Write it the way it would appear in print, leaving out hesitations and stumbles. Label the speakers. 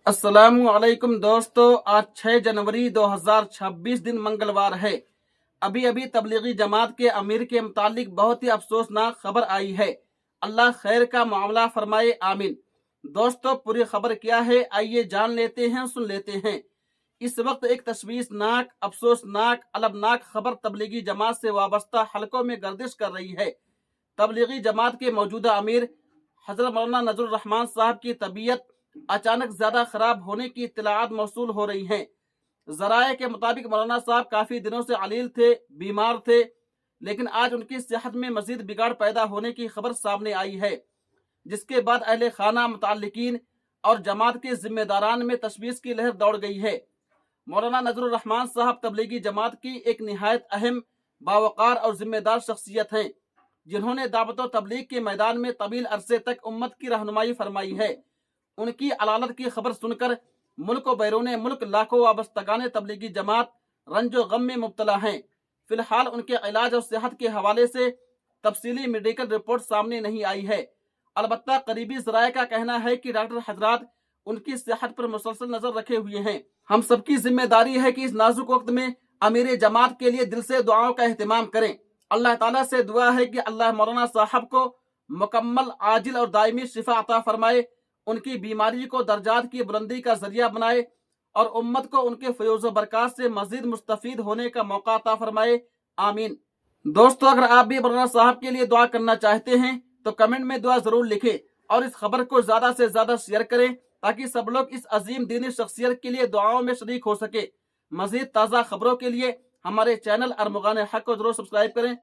Speaker 1: अस्सलाम वालेकुम दोस्तों, आज 6 जनवरी 2026 दिन मंगलवार है। अभी अभी तबलीगी जमात के अमीर के मुतालिक बहुत ही अफसोसनाक खबर आई है। अल्लाह खैर का मामला फरमाए, आमीन। दोस्तों, पूरी खबर क्या है आइए जान लेते हैं, सुन लेते हैं। इस वक्त एक तशवीशनाक, अफसोसनाक, अलमनाक खबर तबलीगी जमात से वाबस्ता हलकों में गर्दिश कर रही है। तबलीगी जमात के मौजूदा अमीर हजरत मौलाना नजरुल रहमान साहब की तबीयत अचानक ज्यादा खराब होने की इत्तलाआत मौसूल हो रही हैं। जराये के मुताबिक मौलाना साहब काफी दिनों से अलील थे, बीमार थे, लेकिन आज उनकी सेहत में मजीद बिगाड़ पैदा होने की खबर सामने आई है, जिसके बाद अहले खाना, मुताल्लिकीन और जमात के जिम्मेदारान में तशवीश की लहर दौड़ गई है। मौलाना नजरुल रहमान साहब तबलीगी जमात की एक निहायत अहम, बावकार और जिम्मेदार शख्सियत हैं, जिन्होंने दावत व तबलीग के मैदान में तवील अरसे तक उम्मत की रहनुमाई फरमाई है। उनकी अलालत की खबर सुनकर मुल्क व बैरून मुल्क लाखों वाबस्तगान तबलीगी जमात रंजो गम में मुब्तला हैं। फिलहाल उनके इलाज और सेहत के हवाले से तफसीली मेडिकल रिपोर्ट सामने नहीं आई है। अलबत्ता करीबी जराये का कहना है कि डॉक्टर हजरात उनकी सेहत पर मुसलसल नजर रखे हुए हैं। हम सबकी जिम्मेदारी है कि इस नाजुक वक्त में अमीर जमात के लिए दिल से दुआओं का एहतमाम करें। अल्लाह ताला से दुआ है कि अल्लाह मौलाना साहब को मुकम्मल, आजिल और दायमी शिफा अता फरमाए, उनकी बीमारी को दर्जात की बुलंदी का जरिया बनाए और उम्मत को उनके फयोज़ बरकत से मजीद मुस्तफीद होने का मौका अता फरमाए, आमीन। दोस्तों, अगर आप भी मौलाना साहब के लिए दुआ करना चाहते हैं तो कमेंट में दुआ जरूर लिखें और इस खबर को ज्यादा से ज्यादा शेयर करें, ताकि सब लोग इस अजीम दीनी शख्सियत के लिए दुआओं में शरीक हो सके। मजीद ताज़ा खबरों के लिए हमारे चैनल अरमुगान हक को जरूर सब्सक्राइब करें।